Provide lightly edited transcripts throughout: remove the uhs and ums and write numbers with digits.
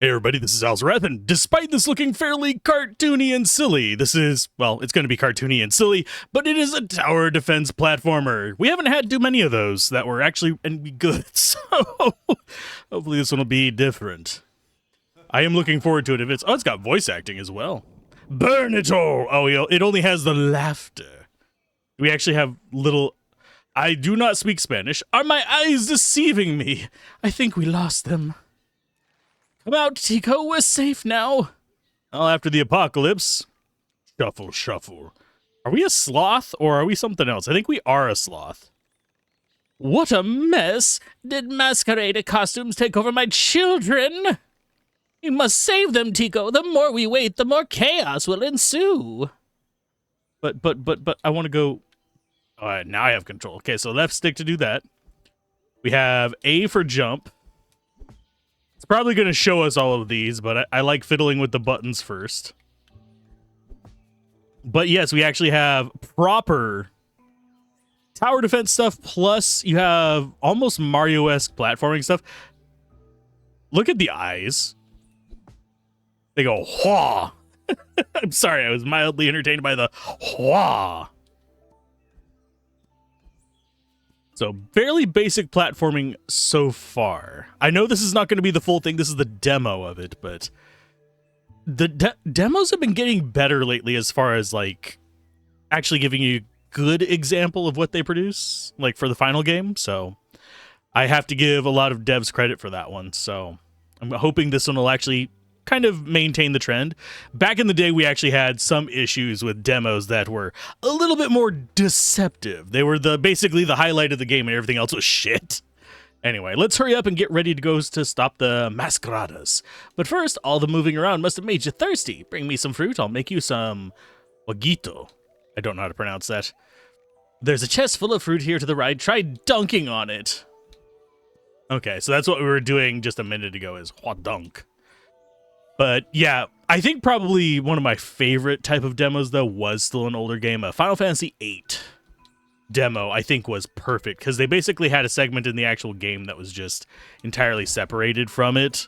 Hey everybody, this is Alzorath, and despite this looking fairly cartoony and silly, this is, well, it's going to be cartoony and silly, but it is a tower defense platformer. We haven't had too many of those that were actually and be good, so hopefully this one will be different. I am looking forward to it if it's, it's got voice acting as well. Burn it all! Oh, it only has the laughter. We actually have little, I do not speak Spanish. Are my eyes deceiving me? I think we lost them. Come out, Teeko, we're safe now. Well, after the apocalypse. Shuffle, shuffle. Are we a sloth or are we something else? I think we are a sloth. What a mess. Did masquerade costumes take over my children? You must save them, Teeko. The more we wait, the more chaos will ensue. But I want to go. All right, now I have control. Okay, so left stick to do that. We have A for jump. It's probably going to show us all of these, but I like fiddling with the buttons first. But yes, we actually have proper tower defense stuff, plus you have almost Mario-esque platforming stuff. Look at the eyes. They go, whaw. I'm sorry, I was mildly entertained by the whaw. So, fairly basic platforming so far. I know this is not going to be the full thing. This is the demo of it, but the demos have been getting better lately as far as, like, actually giving you a good example of what they produce, like, for the final game. So, I have to give a lot of devs credit for that one. So, I'm hoping this one will actually kind of maintain the trend. Back in the day, we actually had some issues with demos that were a little bit more deceptive. They were basically the highlight of the game and everything else was shit. Anyway, let's hurry up and get ready to go to stop the masqueradas. But first, all the moving around must have made you thirsty. Bring me some fruit, I'll make you some wagito. I don't know how to pronounce that. There's a chest full of fruit here to the right. Try dunking on it. Okay, so that's what we were doing just a minute ago is hot dunk. But yeah, I think probably one of my favorite type of demos, though, was still an older game. A Final Fantasy VIII demo, I think, was perfect because they basically had a segment in the actual game that was just entirely separated from it.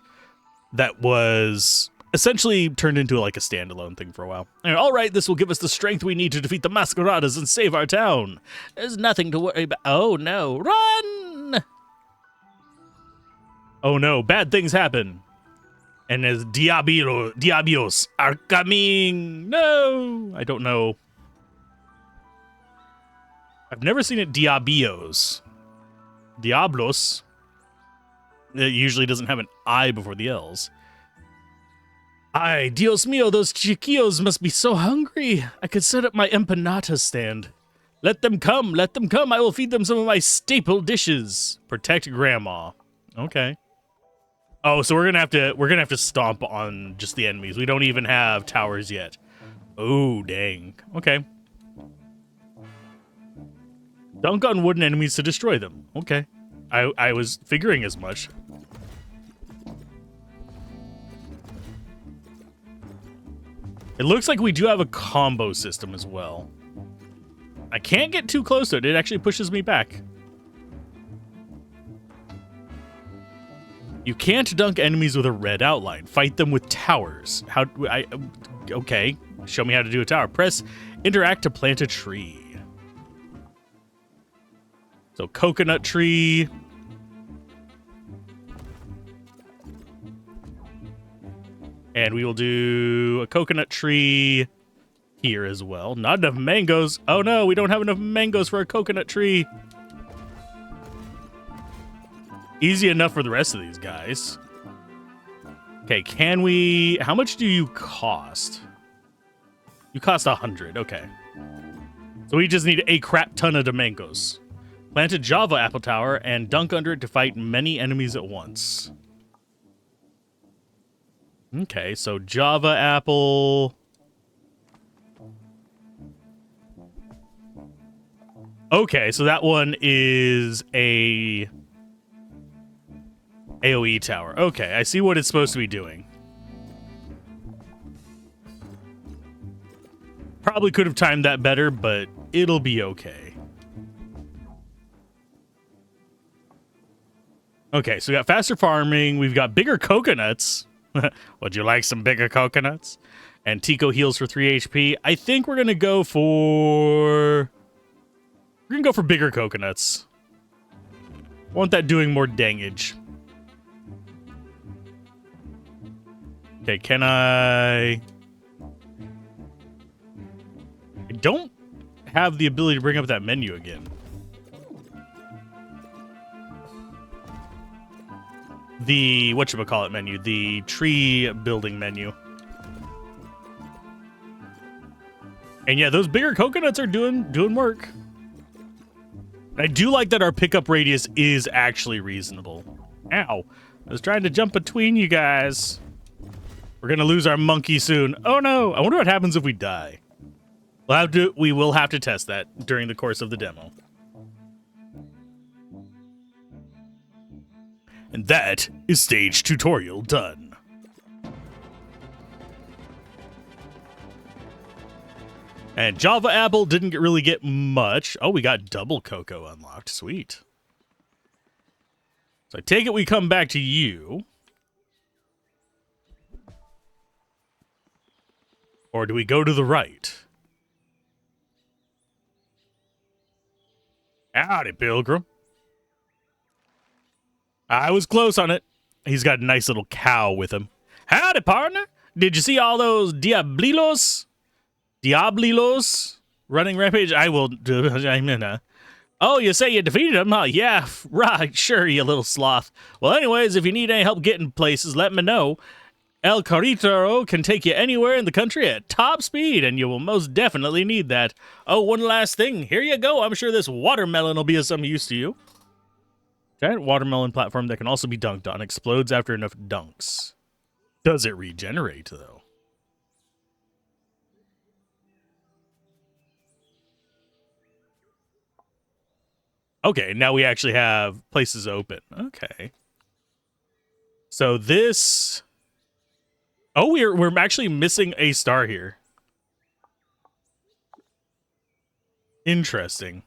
That was essentially turned into like a standalone thing for a while. And, all right, this will give us the strength we need to defeat the masqueradas and save our town. There's nothing to worry about. Oh no, run! Oh no, bad things happen. And as Diablos are coming. No, I don't know. I've never seen it Diablos. Diablos. It usually doesn't have an I before the L's. Ay, Dios mío, those chiquillos must be so hungry. I could set up my empanada stand. Let them come, let them come. I will feed them some of my staple dishes. Protect Grandma. Okay. Oh, so we're gonna have to stomp on just the enemies. We don't even have towers yet. Oh, dang. Okay. Dunk on wooden enemies to destroy them. Okay. I was figuring as much. It looks like we do have a combo system as well. I can't get too close to it. It actually pushes me back. You can't dunk enemies with a red outline. Fight them with towers. How do I... Okay, show me how to do a tower. Press interact to plant a tree. So coconut tree. And we will do a coconut tree here as well. Not enough mangoes. Oh no, we don't have enough mangoes for a coconut tree. Easy enough for the rest of these guys. Okay, can we... How much do you cost? You cost 100, okay. So we just need a crap ton of mangoes. Plant a Java apple tower and dunk under it to fight many enemies at once. Okay, so Java apple... Okay, so that one is a... AoE tower. Okay, I see what it's supposed to be doing. Probably could have timed that better, but it'll be okay. Okay, so we got faster farming. We've got bigger coconuts. Would you like some bigger coconuts? And Teeko heals for 3 HP. I think we're gonna go for... We're gonna go for bigger coconuts. Want that doing more damage. Okay, can I don't have the ability to bring up that menu again. The whatchamacallit menu, the tree building menu. And yeah, those bigger coconuts are doing work. I do like that our pickup radius is actually reasonable. Ow. I was trying to jump between you guys. We're gonna lose our monkey soon. Oh no! I wonder what happens if we die. We will have to test that during the course of the demo. And that is stage tutorial done. And Java Apple didn't really get much. Oh, we got double cocoa unlocked. Sweet. So I take it we come back to you. Or do we go to the right? Howdy, Pilgrim. I was close on it. He's got a nice little cow with him. Howdy, partner. Did you see all those Diablilos running rampage? I will do. Oh, you say you defeated them? Huh? Yeah, right. Sure, you little sloth. Well, anyways, if you need any help getting places, let me know. El Carretero can take you anywhere in the country at top speed, and you will most definitely need that. Oh, one last thing. Here you go. I'm sure this watermelon will be of some use to you. Giant watermelon platform that can also be dunked on. Explodes after enough dunks. Does it regenerate, though? Okay, now we actually have places open. Okay. So this... Oh, we're actually missing a star here. Interesting.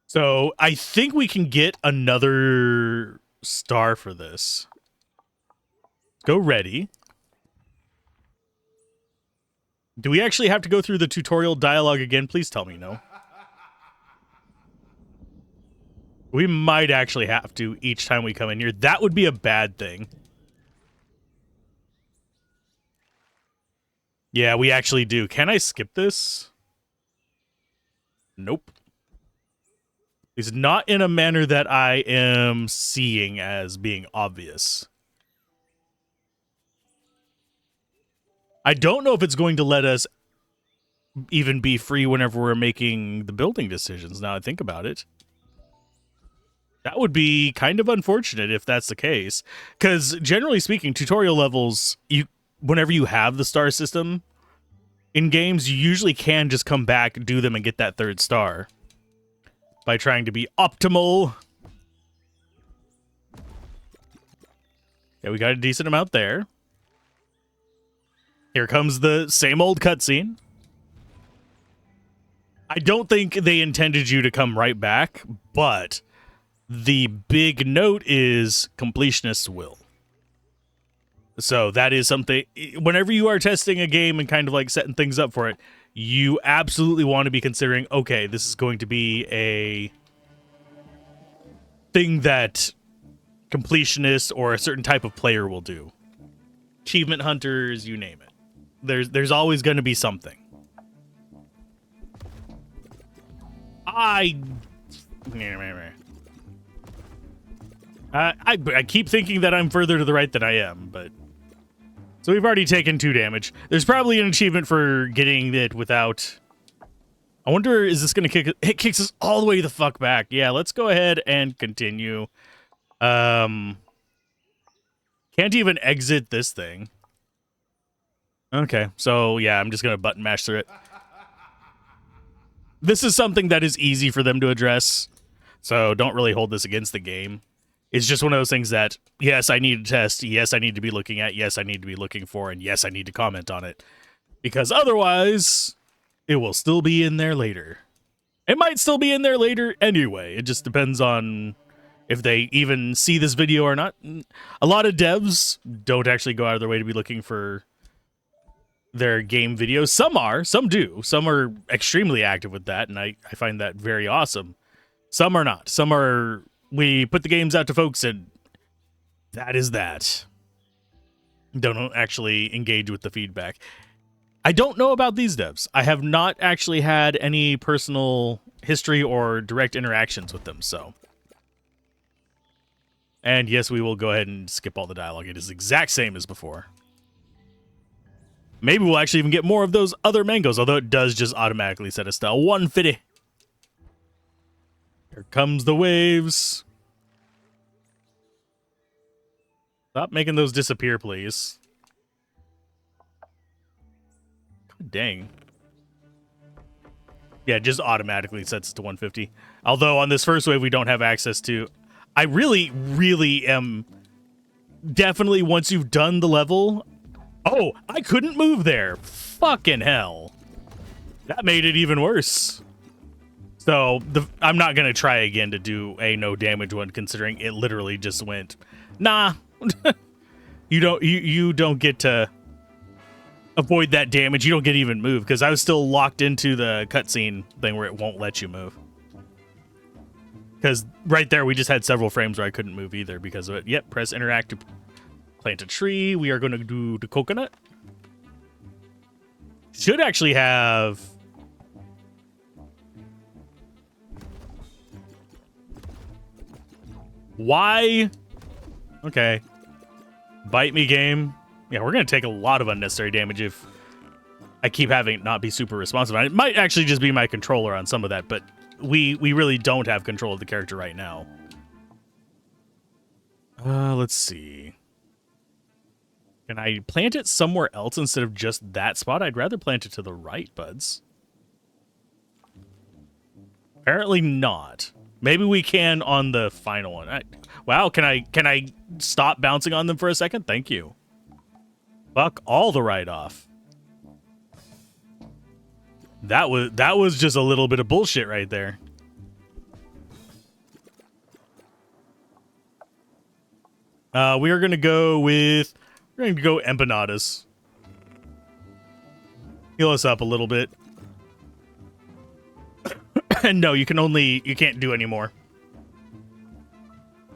So I think we can get another star for this. Go ready. Do we actually have to go through the tutorial dialogue again? Please tell me no. We might actually have to each time we come in here. That would be a bad thing. Yeah, we actually do. Can I skip this? Nope. It's not in a manner that I am seeing as being obvious. I don't know if it's going to let us even be free whenever we're making the building decisions, now I think about it. That would be kind of unfortunate if that's the case. Because generally speaking, tutorial levels, whenever you have the star system in games, you usually can just come back, do them, and get that third star. By trying to be optimal. Yeah, we got a decent amount there. Here comes the same old cutscene. I don't think they intended you to come right back, but the big note is completionists will. So that is something, whenever you are testing a game and kind of like setting things up for it, you absolutely want to be considering, okay, this is going to be a thing that completionists or a certain type of player will do. Achievement hunters, you name it. There's always going to be something. I keep thinking that I'm further to the right than I am, but... So we've already taken 2 damage. There's probably an achievement for getting it without... I wonder, is this going to kick... It kicks us all the way the fuck back. Yeah, let's go ahead and continue. Can't even exit this thing. Okay, so yeah, I'm just going to button mash through it. This is something that is easy for them to address, so don't really hold this against the game. It's just one of those things that, yes, I need to test, yes, I need to be looking at, yes, I need to be looking for, and yes, I need to comment on it. Because otherwise, it will still be in there later. It might still be in there later anyway. It just depends on if they even see this video or not. A lot of devs don't actually go out of their way to be looking for their game videos. Some are, some do. Some are extremely active with that, and I find that very awesome. Some are not. Some are, we put the games out to folks and that is that. Don't actually engage with the feedback. I don't know about these devs. I have not actually had any personal history or direct interactions with them, so. And yes, we will go ahead and skip all the dialogue. It is the exact same as before. Maybe we'll actually even get more of those other mangoes, although it does just automatically set us to 150. Here comes the waves. Stop making those disappear, please. God dang. Yeah, it just automatically sets it to 150. Although on this first wave, we don't have access to... I really, really am... Definitely, once you've done the level... Oh, I couldn't move there. Fucking hell. That made it even worse. So, I'm not going to try again to do a no damage one, considering it literally just went, nah. You don't get to avoid that damage. You don't get to even move, because I was still locked into the cutscene thing where it won't let you move. Because right there, we just had several frames where I couldn't move either because of it. Yep, press interact to plant a tree. We are going to do the coconut. Should actually have... Why? Okay. Bite me, game. Yeah, we're going to take a lot of unnecessary damage if I keep having it not be super responsive. It might actually just be my controller on some of that, but we really don't have control of the character right now. Let's see. Can I plant it somewhere else instead of just that spot? I'd rather plant it to the right, buds. Apparently not. Maybe we can on the final one. Wow, can I stop bouncing on them for a second? Thank you. Fuck all the right off. That was just a little bit of bullshit right there. We are gonna go with empanadas. Heal us up a little bit. And no, you can't do any more.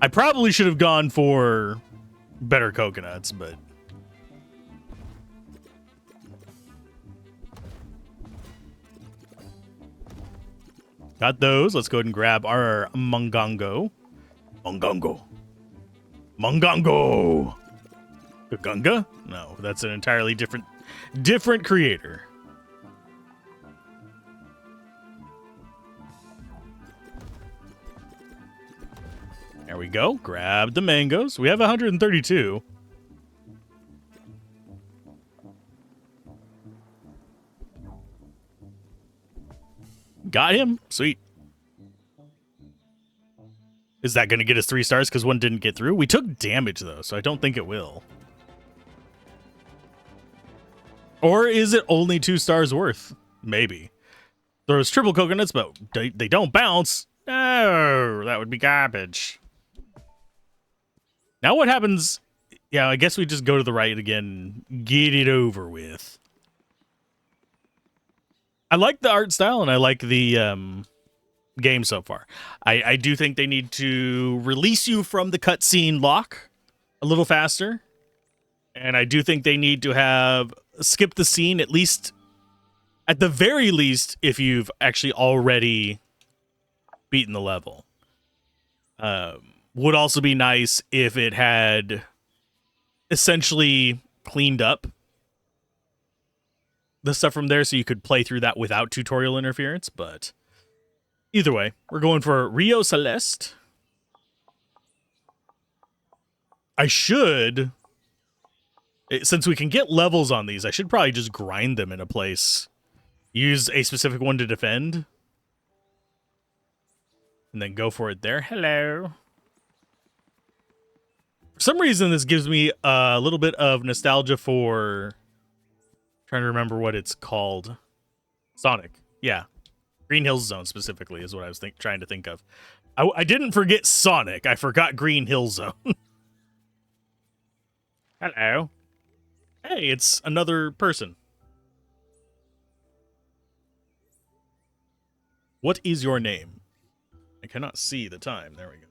I probably should have gone for better coconuts, but got those. Let's go ahead and grab our mongongo. Mongongo. Gagunga? No, that's an entirely different creator. There we go. Grab the mangoes. We have 132. Got him. Sweet. Is that going to get us 3 stars because one didn't get through? We took damage, though, so I don't think it will. Or is it only 2 stars worth? Maybe. Those triple coconuts, but they don't bounce. No, that would be garbage. Now what happens? Yeah, I guess we just go to the right again. Get it over with. I like the art style, and I like the game so far. I do think they need to release you from the cutscene lock a little faster. And I do think they need to have skip the scene, at the very least, if you've actually already beaten the level. Would also be nice if it had essentially cleaned up the stuff from there so you could play through that without tutorial interference, but either way, we're going for Rio Celeste. I should, since we can get levels on these, I should probably just grind them in a place. Use a specific one to defend. And then go for it there. Hello. For some reason, this gives me a little bit of nostalgia for... trying to remember what it's called. Sonic. Yeah. Green Hills Zone specifically is what I was trying to think of. I didn't forget Sonic. I forgot Green Hill Zone. Hello. Hey, it's another person. What is your name? I cannot see the time. There we go.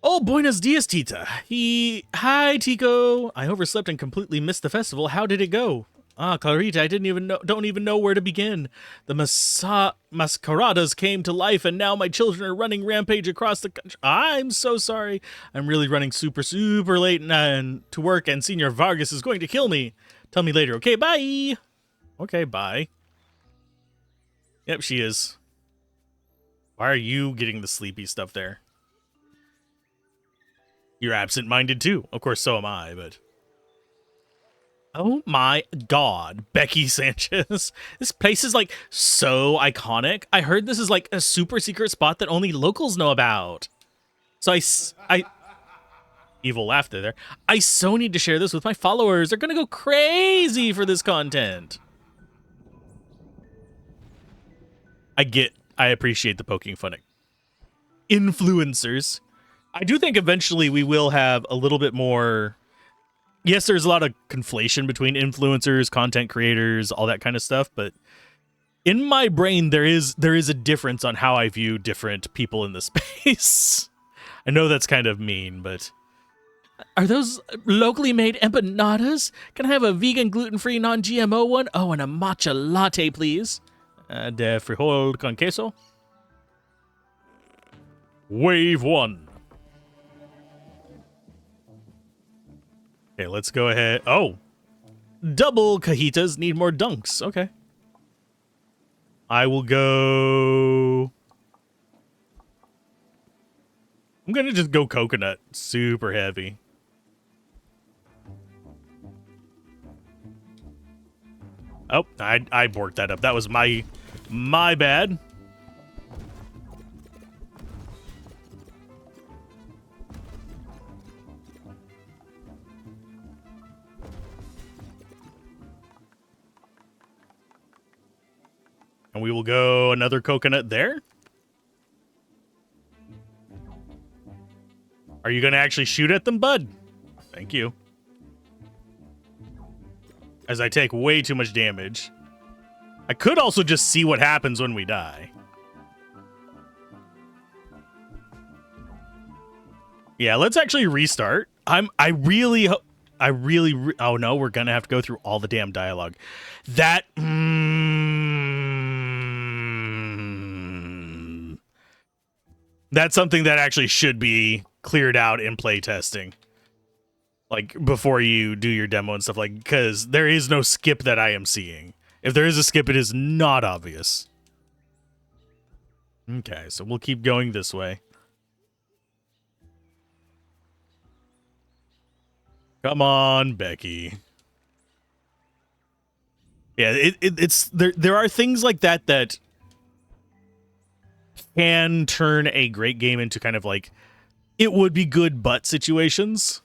Oh, buenos dias, Tita. Hi, Teeko. I overslept and completely missed the festival. How did it go? Ah, Clarita, I don't even know where to begin. The masqueradas came to life, and now my children are running rampage across the country. I'm so sorry. I'm really running super late and to work, and Senior Vargas is going to kill me. Tell me later. Okay, bye. Okay, bye. Yep, she is. Why are you getting the sleepy stuff there? You're absent-minded too. Of course, so am I, but... Oh my god, Becky Sanchez. This place is, like, so iconic. I heard this is, like, a super secret spot that only locals know about. So I evil laughter there. I so need to share this with my followers. They're gonna go crazy for this content. I appreciate the poking fun at influencers. I do think eventually we will have a little bit more... Yes, there's a lot of conflation between influencers, content creators, all that kind of stuff, but in my brain there is a difference on how I view different people in the space. I know that's kind of mean, but are those locally made empanadas? Can I have a vegan, gluten-free, non-GMO one? Oh, and a matcha latte, please. De frijol con queso. Wave 1. Okay, let's go ahead. Oh, double cajitas need more dunks. Okay. I will go... I'm going to just go coconut. Super heavy. Oh, I borked that up. That was my bad. And we will go another coconut there. Are you going to actually shoot at them, bud? Thank you. As I take way too much damage. I could also just see what happens when we die. Yeah, let's actually restart. Oh no, we're gonna have to go through all the damn dialogue. That's something that actually should be cleared out in playtesting. Like, before you do your demo and stuff, like, because there is no skip that I am seeing. If there is a skip, it is not obvious. Okay, so we'll keep going this way. Come on, Becky. Yeah, it's there are things like that that can turn a great game into kind of like it would be good but situations.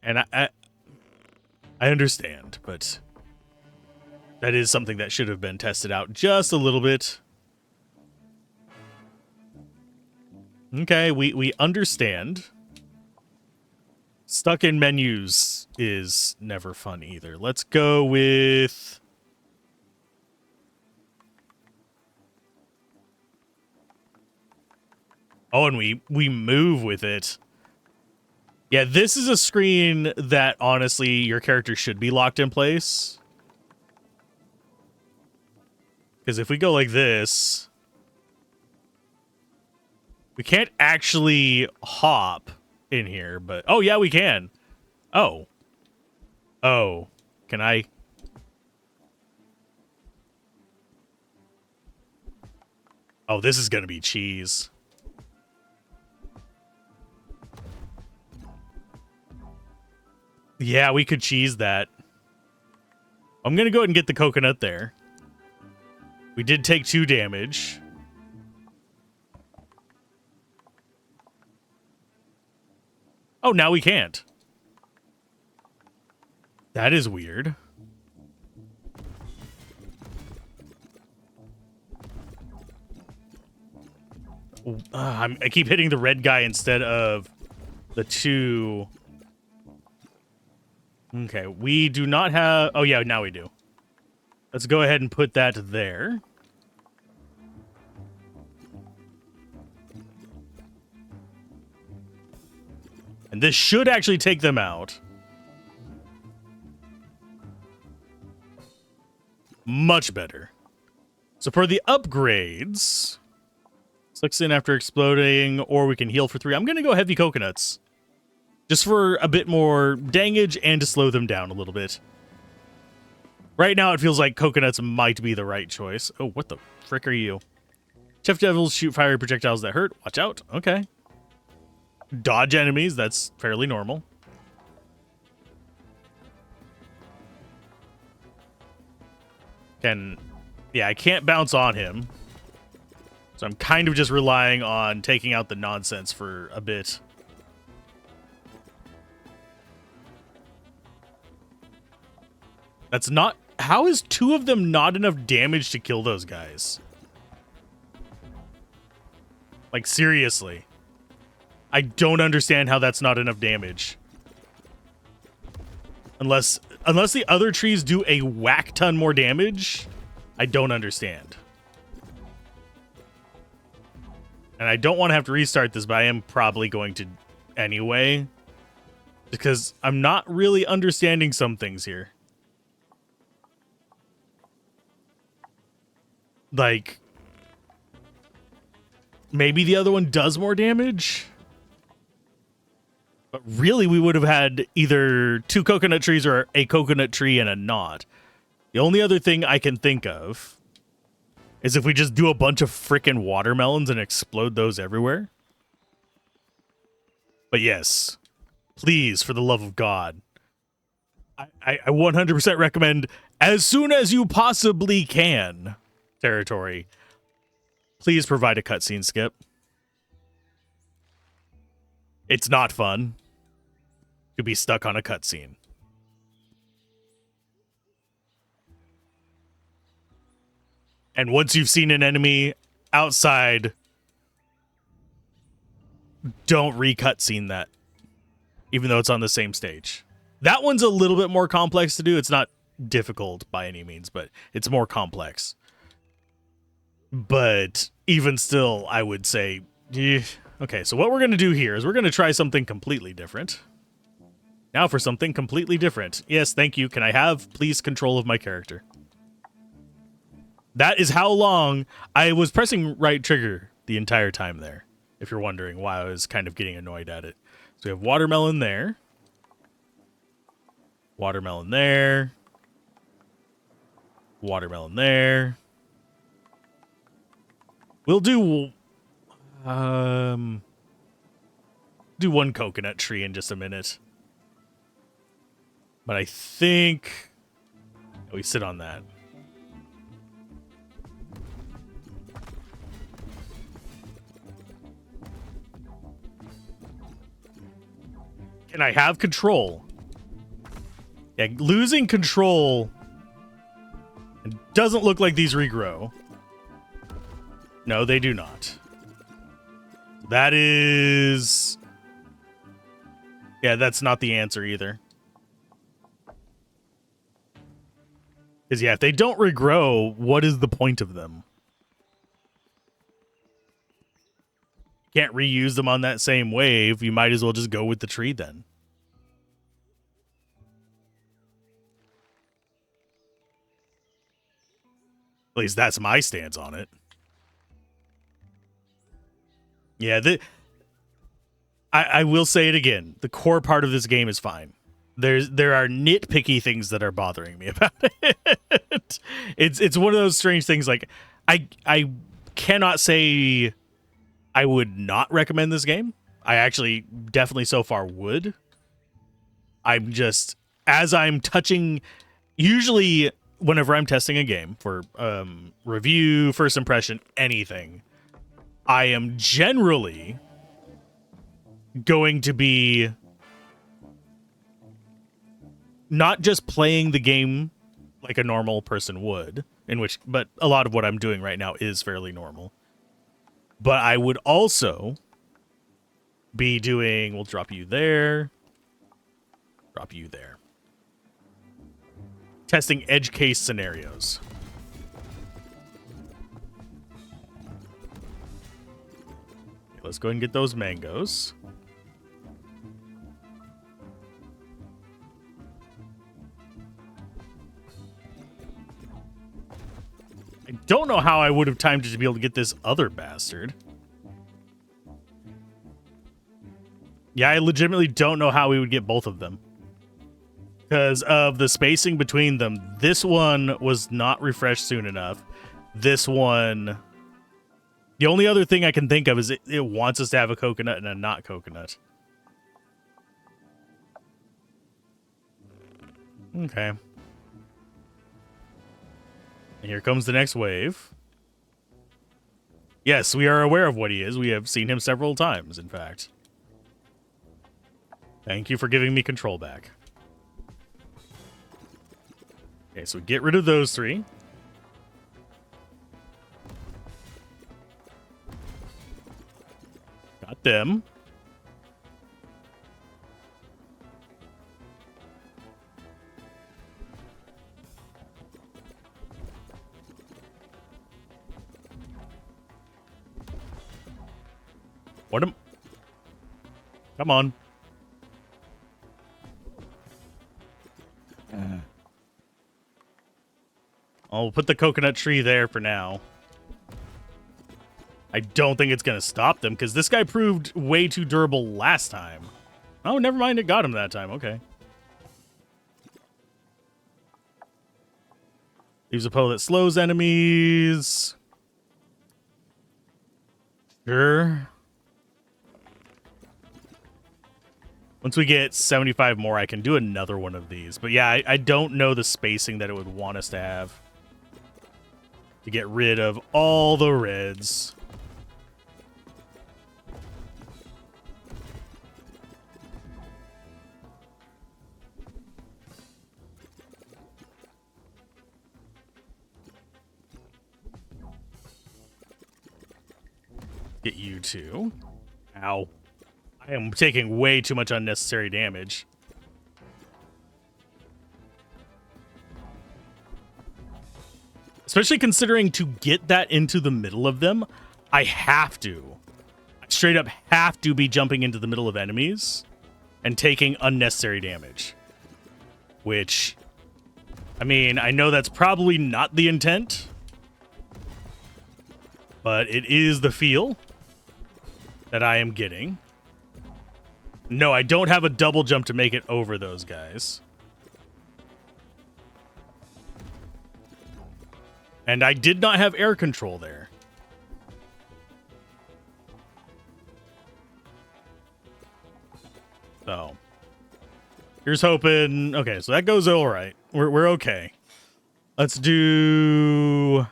And I understand, but that is something that should have been tested out just a little bit. Okay, we understand. Stuck in menus is never fun either. Let's go with... Oh, and we move with it. Yeah, this is a screen that, honestly, your character should be locked in place. Because if we go like this... We can't actually hop in here, but... Oh, yeah, we can. Oh. Oh. Can I... Oh, this is gonna be cheese. Yeah, we could cheese that. I'm gonna go ahead and get the coconut there. We did take 2 damage. Oh, now we can't. That is weird. I keep hitting the red guy instead of the two. Okay, we do not have... Oh, yeah, now we do. Let's go ahead and put that there. And this should actually take them out. Much better. So for the upgrades... Slicks in after exploding, or we can heal for 3. I'm going to go heavy coconuts. Just for a bit more damage and to slow them down a little bit. Right now, it feels like coconuts might be the right choice. Oh, what the frick are you? Chef devils shoot fiery projectiles that hurt. Watch out. Okay. Dodge enemies. That's fairly normal. Yeah, I can't bounce on him. So I'm kind of just relying on taking out the nonsense for a bit. That's not... How is 2 of them not enough damage to kill those guys? Like, seriously. I don't understand how that's not enough damage. Unless the other trees do a whack ton more damage, I don't understand. And I don't want to have to restart this, but I am probably going to anyway. Because I'm not really understanding some things here. Like, maybe the other one does more damage? But really, we would have had either 2 coconut trees or a coconut tree and a knot. The only other thing I can think of is if we just do a bunch of frickin' watermelons and explode those everywhere. But yes, please, for the love of God, I 100% recommend, as soon as you possibly can, territory, please provide a cutscene skip. It's not fun to be stuck on a cutscene. And once you've seen an enemy outside, don't re-cutscene that, even though it's on the same stage. That one's a little bit more complex to do. It's not difficult by any means, but it's more complex. But even still, I would say... Okay, so what we're going to do here is we're going to try something completely different. Now for something completely different. Yes, thank you. Can I have, please, control of my character? That is how long I was pressing right trigger the entire time there, if you're wondering why I was kind of getting annoyed at it. So we have watermelon there. Watermelon there. Watermelon there. We'll do... do one coconut tree in just a minute. But I think we sit on that. Can I have control? Yeah, losing control. It doesn't look like these regrow. No, they do not. That is... Yeah, that's not the answer either. Because, yeah, if they don't regrow, what is the point of them? Can't reuse them on that same wave. You might as well just go with the tree then. At least that's my stance on it. Yeah, I will say it again. The core part of this game is fine. There are nitpicky things that are bothering me about it. It's one of those strange things. Like I cannot say I would not recommend this game. I actually definitely so far would. I'm just, as I'm touching, usually whenever I'm testing a game for review, first impression, anything, I am generally going to be not just playing the game like a normal person would, but a lot of what I'm doing right now is fairly normal. But I would also be doing, we'll drop you there, drop you there. Testing edge case scenarios. Okay, let's go ahead and get those mangoes. I don't know how I would have timed it to be able to get this other bastard. Yeah, I legitimately don't know how we would get both of them. Because of the spacing between them. This one was not refreshed soon enough. This one... The only other thing I can think of is it wants us to have a coconut and a not coconut. Okay. And here comes the next wave. Yes, we are aware of what he is. We have seen him several times, in fact. Thank you for giving me control back. Okay, so get rid of those three. Got them. What am... Come on. I'll put the coconut tree there for now. I don't think it's going to stop them, because this guy proved way too durable last time. Oh, never mind, it got him that time. Okay. Leaves a poe that slows enemies. Sure. Once we get 75 more, I can do another one of these. But yeah, I don't know the spacing that it would want us to have to get rid of all the reds. Get you two. Ow. I am taking way too much unnecessary damage. Especially considering to get that into the middle of them, I have to. I straight up have to be jumping into the middle of enemies and taking unnecessary damage. Which, I mean, I know that's probably not the intent, but it is the feel that I am getting. No, I don't have a double jump to make it over those guys. And I did not have air control there. So, here's hoping. Okay, so that goes all right. We're okay. Let's do...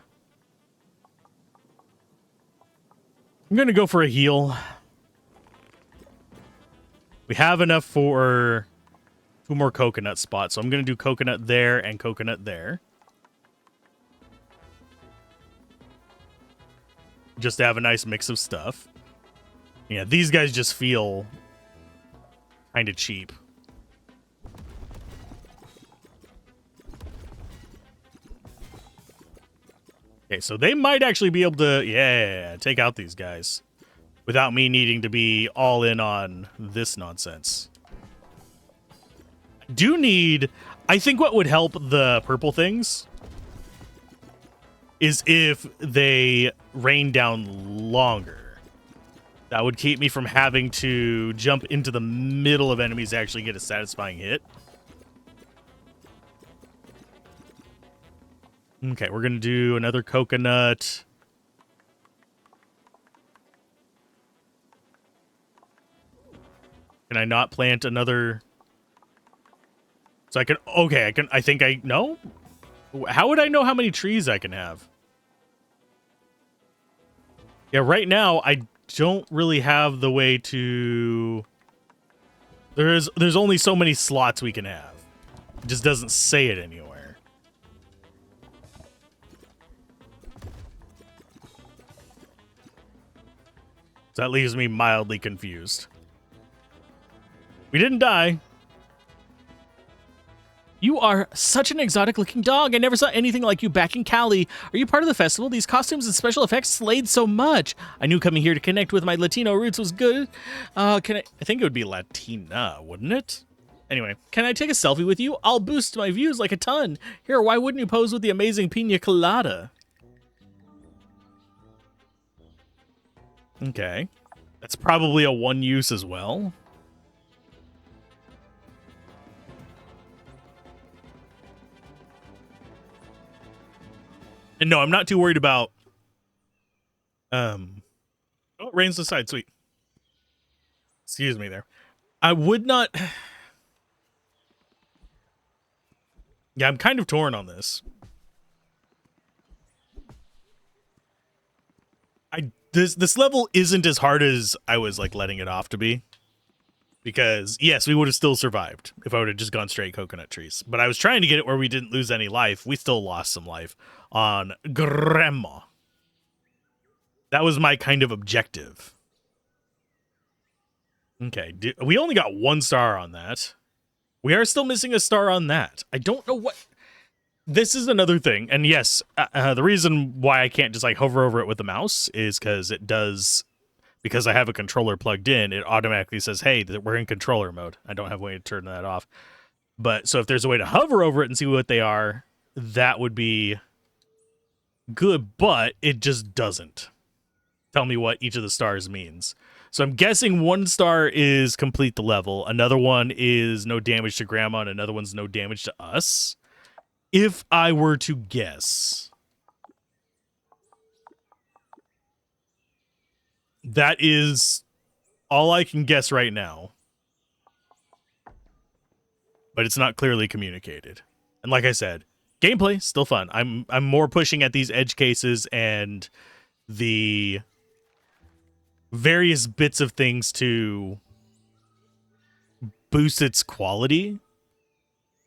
I'm going to go for a heal. We have enough for 2 more coconut spots, so I'm going to do coconut there and coconut there. Just to have a nice mix of stuff. Yeah, these guys just feel kind of cheap. Okay, so they might actually be able to, yeah, take out these guys without me needing to be all in on this nonsense. Do need, I think what would help the purple things is if they rain down longer. That would keep me from having to jump into the middle of enemies to actually get a satisfying hit. Okay, we're going to do another coconut. Can I not plant another? So I can, okay, I think I, no? How would I know how many trees I can have? Yeah, right now, I don't really have the way to... There's only so many slots we can have. It just doesn't say it anywhere. So that leaves me mildly confused. We didn't die. You are such an exotic-looking dog. I never saw anything like you back in Cali. Are you part of the festival? These costumes and special effects slayed so much. I knew coming here to connect with my Latino roots was good. I think it would be Latina, wouldn't it? Anyway, can I take a selfie with you? I'll boost my views like a ton. Here, why wouldn't you pose with the amazing pina colada? Okay. That's probably a one use as well. And no, I'm not too worried about oh, rain's aside, sweet. Excuse me there. I would not. Yeah, I'm kind of torn on this. This level isn't as hard as I was like letting it off to be. Because yes, we would have still survived if I would have just gone straight coconut trees. But I was trying to get it where we didn't lose any life. We still lost some life on Grandma. That was my kind of objective. Okay, we only got 1 star on that. We are still missing a star on that. I don't know what... This is another thing. And yes, the reason why I can't just like hover over it with the mouse is because it does... Because I have a controller plugged in, it automatically says, hey, we're in controller mode. I don't have a way to turn that off. But so if there's a way to hover over it and see what they are, that would be good, but it just doesn't tell me what each of the stars means. So I'm guessing 1 star is complete the level. Another one is no damage to Grandma, and another one's no damage to us. If I were to guess. That is all I can guess right now. But it's not clearly communicated. And like I said, gameplay still fun. I'm more pushing at these edge cases and the various bits of things to boost its quality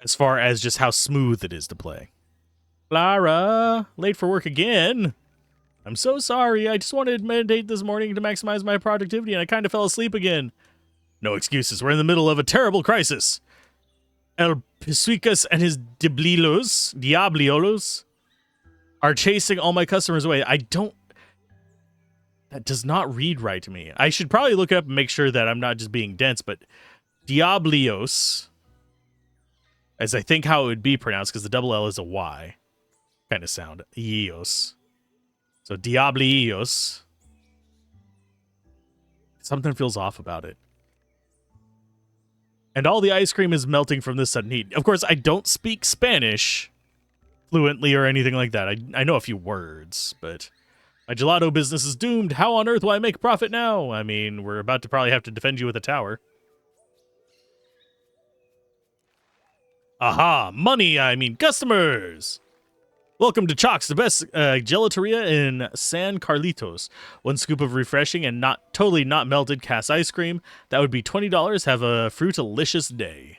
as far as just how smooth it is to play. Lara, late for work again. I'm so sorry. I just wanted to meditate this morning to maximize my productivity, and I kind of fell asleep again. No excuses. We're in the middle of a terrible crisis. El Pisuicas and his Diabliolos, are chasing all my customers away. That does not read right to me. I should probably look it up and make sure that I'm not just being dense, but Diablios, as I think how it would be pronounced, because the double L is a Y kind of sound. Eos. So Diablios. Something feels off about it. And all the ice cream is melting from this sudden heat. Of course, I don't speak Spanish fluently or anything like that. I know a few words, but my gelato business is doomed. How on earth will I make profit now? I mean, we're about to probably have to defend you with a tower. Aha, money, I mean customers. Welcome to Chalk's, the best gelateria in San Carlitos. 1 scoop of refreshing and totally not melted cast ice cream. That would be $20. Have a fruitalicious day.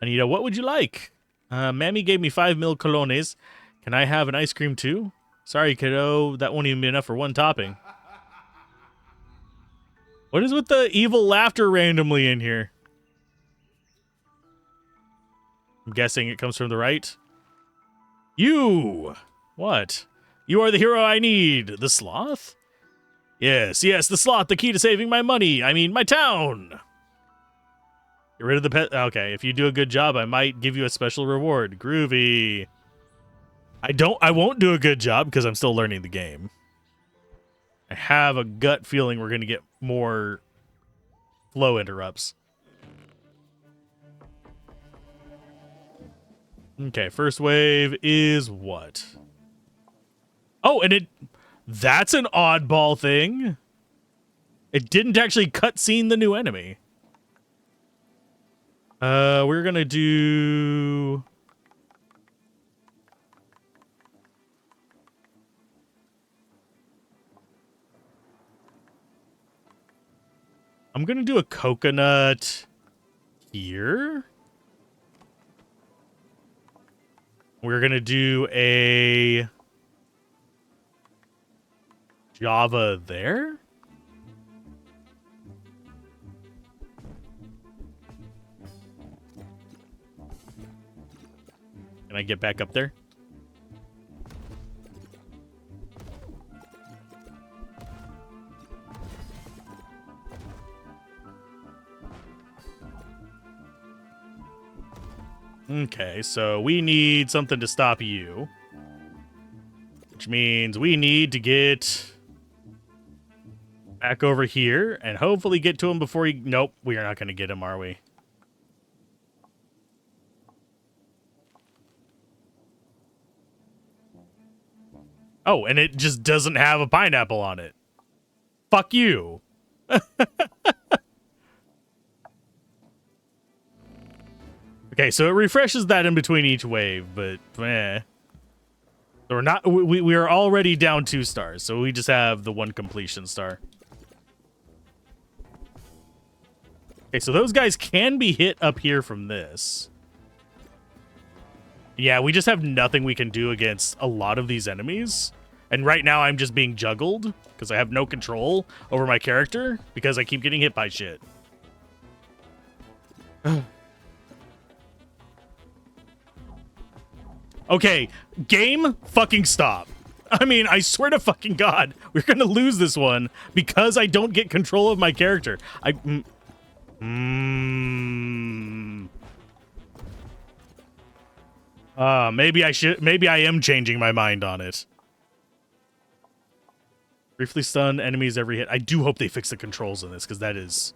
Anita, what would you like? Mammy gave me 5 mil colones. Can I have an ice cream too? Sorry, kiddo. That won't even be enough for 1 topping. What is with the evil laughter randomly in here? I'm guessing it comes from the right. You! What? You are the hero I need. The sloth? Yes, the sloth, the key to saving my money. I mean, my town. Get rid of the pet. Okay, if you do a good job, I might give you a special reward. Groovy. I won't do a good job because I'm still learning the game. I have a gut feeling we're going to get more flow interrupts. Okay, first wave is what? Oh, and that's an oddball thing. It didn't actually cutscene the new enemy. We're gonna do... I'm gonna do a coconut here. We're gonna do a Java there? Can I get back up there? Okay, so we need something to stop you. Which means we need to get back over here and hopefully get to him before he... Nope, we are not going to get him, are we? Oh, and it just doesn't have a pineapple on it. Fuck you. Okay, so it refreshes that in between each wave, but So we're not. We are already down 2 stars, so we just have the 1 completion star. Okay, so those guys can be hit up here from this. Yeah, we just have nothing we can do against a lot of these enemies. And right now I'm just being juggled because I have no control over my character because I keep getting hit by shit. Okay, game, fucking stop. I mean, I swear to fucking God, we're gonna lose this one because I don't get control of my character. Maybe I am changing my mind on it. Briefly stun enemies every hit. I do hope they fix the controls in this, because that is...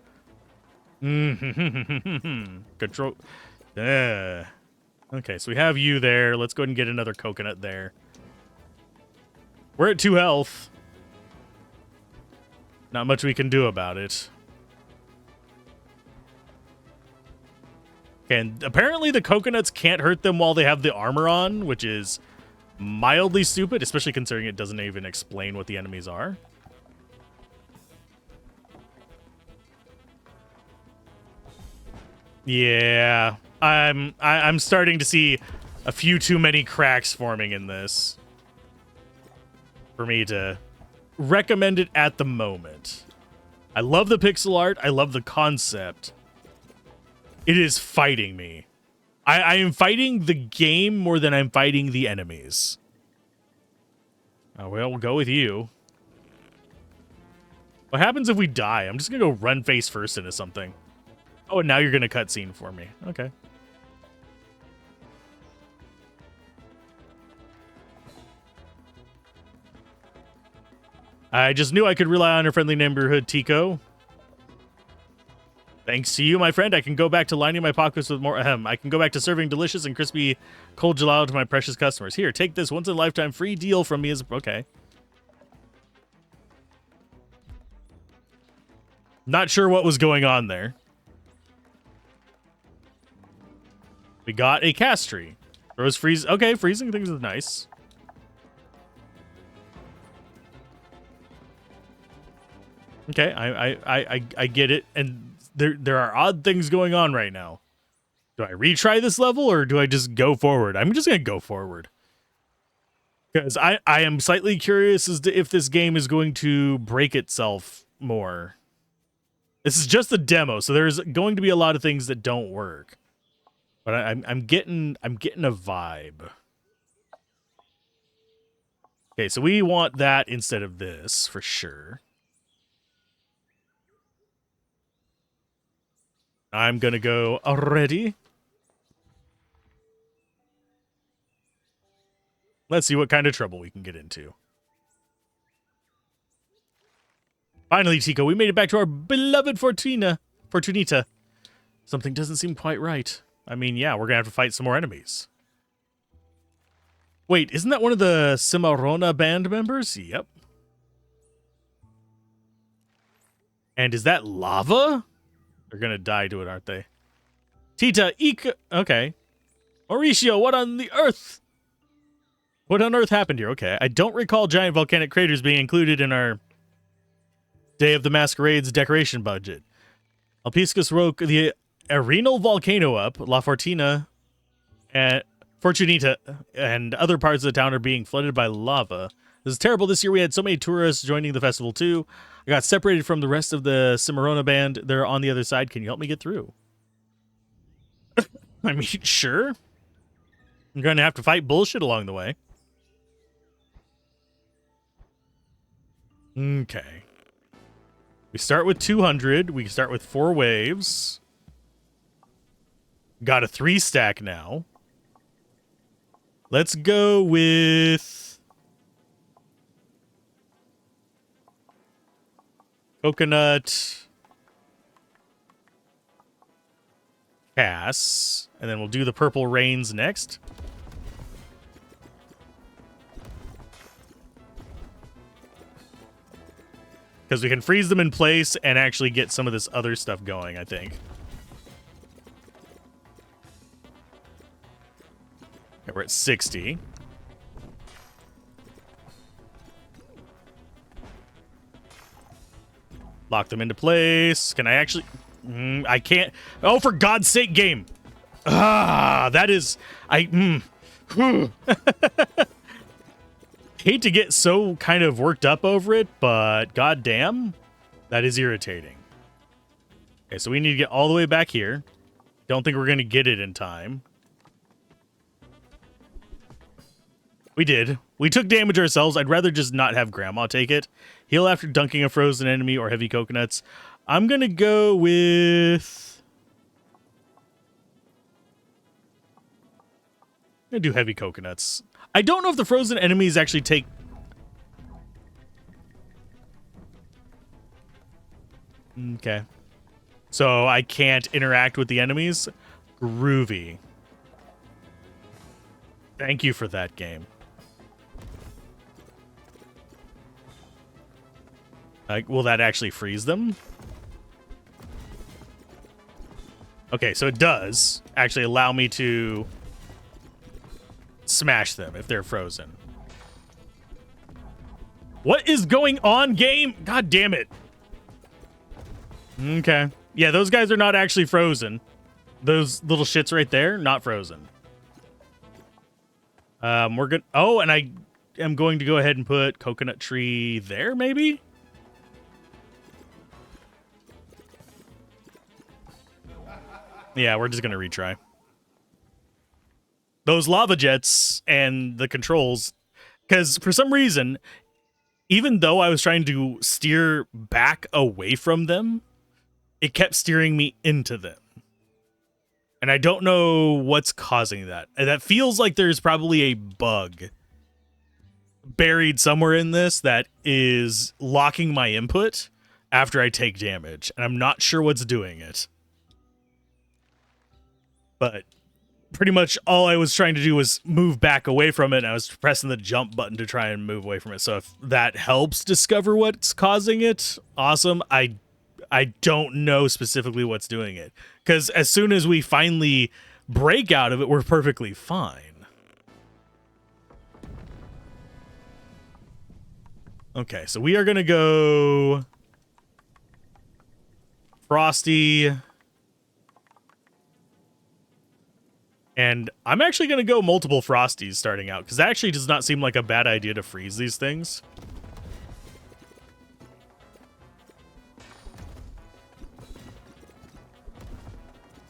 Control... Okay, so we have you there. Let's go ahead and get another coconut there. We're at 2 health. Not much we can do about it. And apparently the coconuts can't hurt them while they have the armor on, which is mildly stupid, especially considering it doesn't even explain what the enemies are. Yeah, I'm starting to see a few too many cracks forming in this for me to recommend it at the moment. I love the pixel art. I love the concept. It is fighting me. I am fighting the game more than I'm fighting the enemies. Oh, well, we'll go with you. What happens if we die? I'm just going to go run face first into something. Oh, and now you're going to cutscene for me. Okay. I just knew I could rely on your friendly neighborhood, Teeko. Thanks to you, my friend, I can go back to lining my pockets with more I can go back to serving delicious and crispy cold gelato to my precious customers. Here, take this once-in-a-lifetime free deal from me as... Okay. Not sure what was going on there. We got a castry. Rose freeze. Okay, freezing things is nice. Okay, I get it, and there are odd things going on right now. Do I retry this level or do I just go forward? I'm just gonna go forward because I am slightly curious as to if this game is going to break itself more. This is just a demo, so there's going to be a lot of things that don't work. But I'm getting a vibe. Okay, so we want that instead of this for sure. I'm gonna go already. Let's see what kind of trouble we can get into. Finally, Teeko, we made it back to our beloved Fortunita. Something doesn't seem quite right. I mean, yeah, we're gonna have to fight some more enemies. Wait, isn't that one of the Cimarrona band members? Yep. And is that lava? They're gonna die to it, aren't they? Tita, Ika. Okay. Mauricio, what on the earth? What on earth happened here? Okay. I don't recall giant volcanic craters being included in our Day of the Masquerade's decoration budget. Alpiscus woke the arenal volcano up. La Fortuna and Fortunita and other parts of the town are being flooded by lava. This is terrible. This year we had so many tourists joining the festival too. I got separated from the rest of the Cimarrona band. They're on the other side. Can you help me get through? I mean, sure. I'm going to have to fight bullshit along the way. Okay. We start with 200. We start with 4 waves. Got a 3 stack now. Let's go with coconut, Cass, and then we'll do the purple rains next. Because we can freeze them in place and actually get some of this other stuff going, I think. Okay, we're at 60. Lock them into place. Can I actually... I can't... Oh, for God's sake, game! That is... Hate to get so kind of worked up over it, but goddamn, that is irritating. Okay, so we need to get all the way back here. Don't think we're going to get it in time. We did. We took damage ourselves. I'd rather just not have Grandma take it. Heal after dunking a frozen enemy or heavy coconuts. I'm going to go with... I'm going to do heavy coconuts. I don't know if the frozen enemies actually take... Okay. So I can't interact with the enemies? Groovy. Thank you for that, game. Will that actually freeze them? Okay, so it does actually allow me to smash them if they're frozen. What is going on, game? God damn it. Okay. Yeah, those guys are not actually frozen. Those little shits right there, not frozen. We're good. Oh, and I am going to go ahead and put coconut tree there, maybe? Yeah, we're just going to retry. Those lava jets and the controls, because for some reason, even though I was trying to steer back away from them, it kept steering me into them. And I don't know what's causing that. And that feels like there's probably a bug buried somewhere in this that is locking my input after I take damage. And I'm not sure what's doing it. But pretty much all I was trying to do was move back away from it, and I was pressing the jump button to try and move away from it. So if that helps discover what's causing it, awesome. I don't know specifically what's doing it, because as soon as we finally break out of it, we're perfectly fine. Okay, so we are going to go Frosty. And I'm actually going to go multiple Frosties starting out, because that actually does not seem like a bad idea to freeze these things.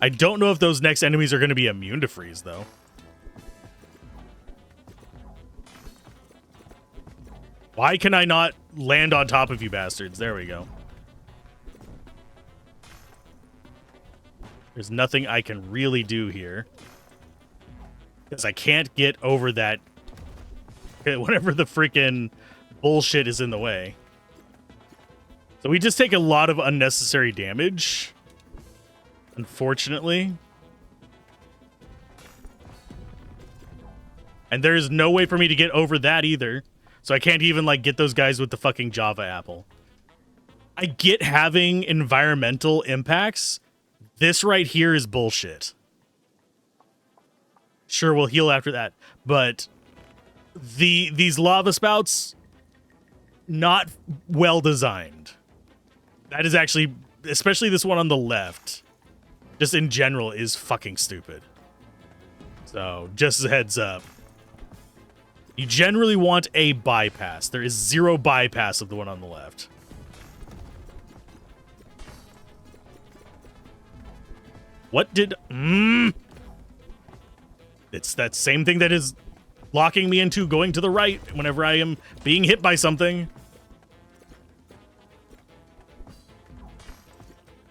I don't know if those next enemies are going to be immune to freeze, though. Why can I not land on top of you bastards? There we go. There's nothing I can really do here, because I can't get over that, whatever the freaking bullshit is in the way. So we just take a lot of unnecessary damage, unfortunately. And there's no way for me to get over that either. So I can't even, like, get those guys with the fucking Java apple. I get having environmental impacts. This right here is bullshit. Sure, we'll heal after that, but these lava spouts, not well designed. That is actually, especially this one on the left, just in general, is fucking stupid. So, just a heads up. You generally want a bypass. There is zero bypass of the one on the left. What did... It's that same thing that is locking me into going to the right whenever I am being hit by something.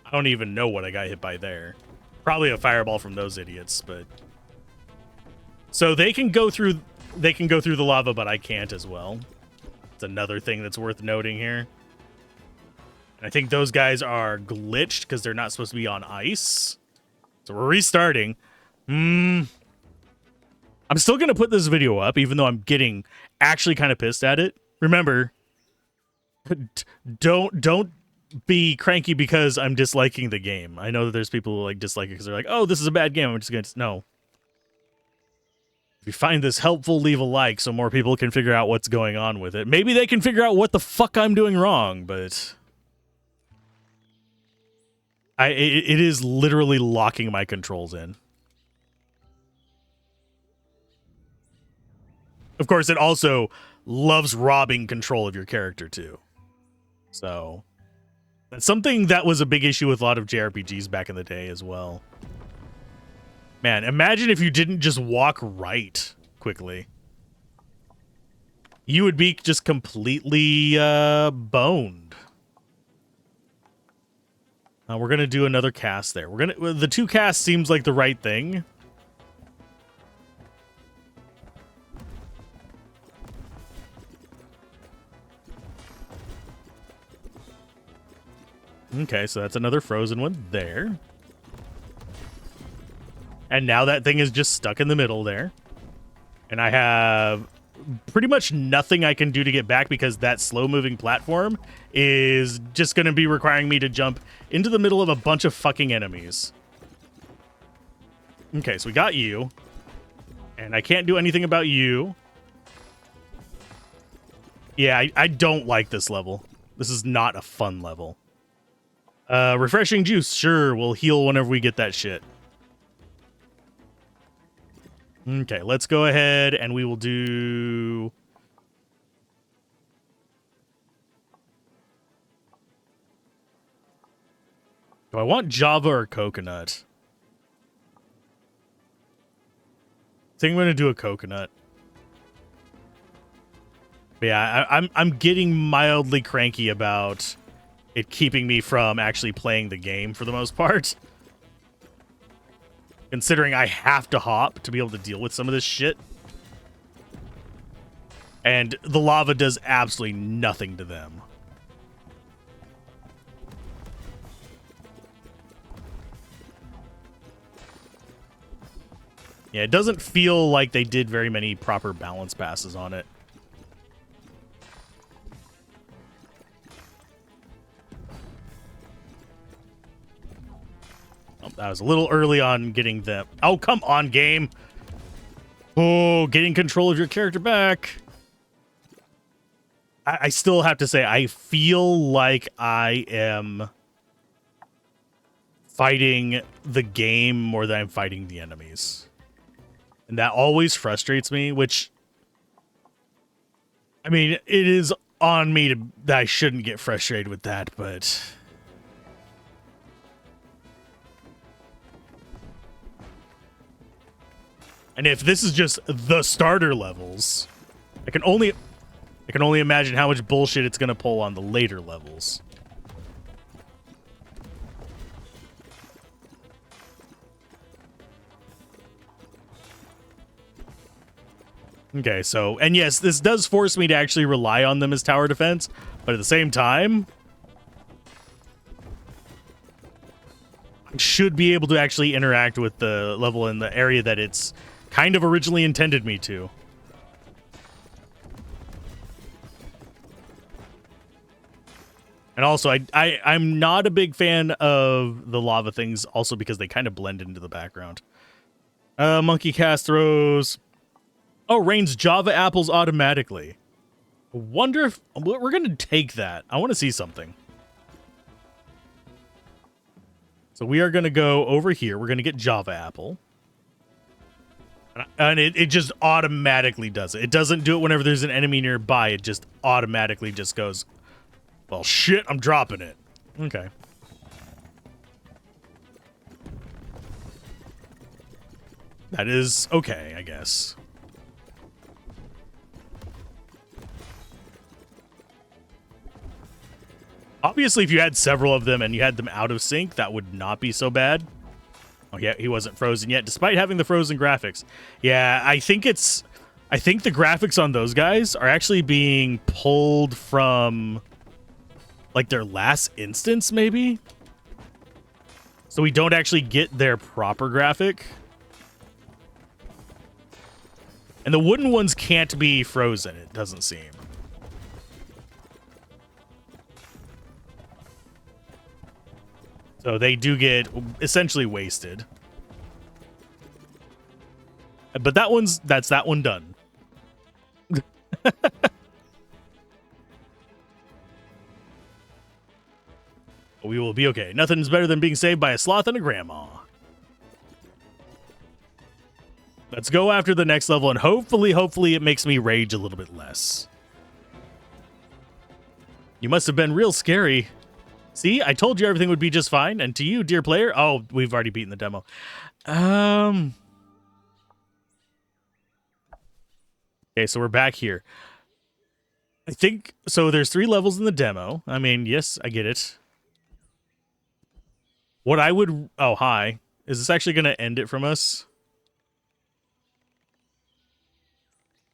I don't even know what I got hit by there. Probably a fireball from those idiots, but... So they can go through the lava, but I can't as well. It's another thing that's worth noting here. And I think those guys are glitched because they're not supposed to be on ice. So we're restarting. I'm still going to put this video up, even though I'm getting actually kind of pissed at it. Remember, don't be cranky because I'm disliking the game. I know that there's people who like dislike it because they're like, oh, this is a bad game. I'm just going to... No. If you find this helpful, leave a like so more people can figure out what's going on with it. Maybe they can figure out what the fuck I'm doing wrong, but... It is literally locking my controls in. Of course, it also loves robbing control of your character, too. So, that's something that was a big issue with a lot of JRPGs back in the day as well. Man, imagine if you didn't just walk right quickly. You would be just completely boned. We're going to do another cast there. The 2 casts seems like the right thing. Okay, so that's another frozen one there. And now that thing is just stuck in the middle there. And I have pretty much nothing I can do to get back because that slow-moving platform is just going to be requiring me to jump into the middle of a bunch of fucking enemies. Okay, so we got you. And I can't do anything about you. Yeah, I don't like this level. This is not a fun level. Refreshing juice. Sure, we'll heal whenever we get that shit. Okay, let's go ahead and we will do... Do I want Java or coconut? I think I'm going to do a coconut. But yeah, I'm getting mildly cranky about it keeping me from actually playing the game for the most part. Considering I have to hop to be able to deal with some of this shit. And the lava does absolutely nothing to them. Yeah, it doesn't feel like they did very many proper balance passes on it. I was a little early on getting them. Oh, come on, game. Oh, getting control of your character back. I still have to say, I feel like I am fighting the game more than I'm fighting the enemies. And that always frustrates me, which... I mean, it is on me that I shouldn't get frustrated with that, but... And if this is just the starter levels, I can only imagine how much bullshit it's going to pull on the later levels. Okay, so, and yes, this does force me to actually rely on them as tower defense, but at the same time, I should be able to actually interact with the level in the area that it's kind of originally intended me to. And also, I'm not a big fan of the lava things, also because they kind of blend into the background. Monkey cast throws. Oh, rains Java apples automatically. I wonder if... We're going to take that. I want to see something. So we are going to go over here. We're going to get Java apple. And it just automatically does it. It doesn't do it whenever there's an enemy nearby. It just automatically just goes, well, shit, I'm dropping it. Okay. That is okay, I guess. Obviously, if you had several of them and you had them out of sync, that would not be so bad. Oh, yeah, he wasn't frozen yet, despite having the frozen graphics. Yeah, I think the graphics on those guys are actually being pulled from, like, their last instance, maybe? So we don't actually get their proper graphic. And the wooden ones can't be frozen, it doesn't seem. So they do get essentially wasted. But that's that one done. We will be okay. Nothing's better than being saved by a sloth and a grandma. Let's go after the next level, and hopefully it makes me rage a little bit less. You must have been real scary. See, I told you everything would be just fine. And to you, dear player, oh, we've already beaten the demo. Okay, so we're back here. I think, so there's 3 levels in the demo. I mean, yes, I get it. What I would, oh, hi. Is this actually going to end it from us?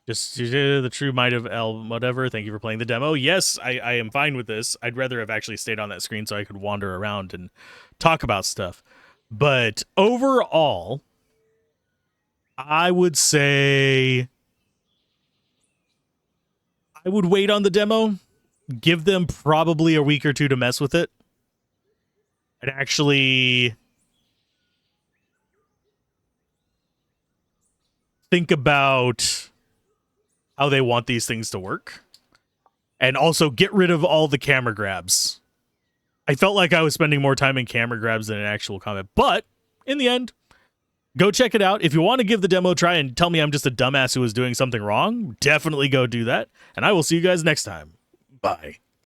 Just the true might of El whatever. Thank you for playing the demo. Yes, I am fine with this. I'd rather have actually stayed on that screen so I could wander around and talk about stuff. But overall, I would say I would wait on the demo. Give them probably a week or 2 to mess with it. I'd actually think about how they want these things to work. And also get rid of all the camera grabs. I felt like I was spending more time in camera grabs than in actual combat. But, in the end, go check it out. If you want to give the demo a try and tell me I'm just a dumbass who was doing something wrong, definitely go do that. And I will see you guys next time. Bye.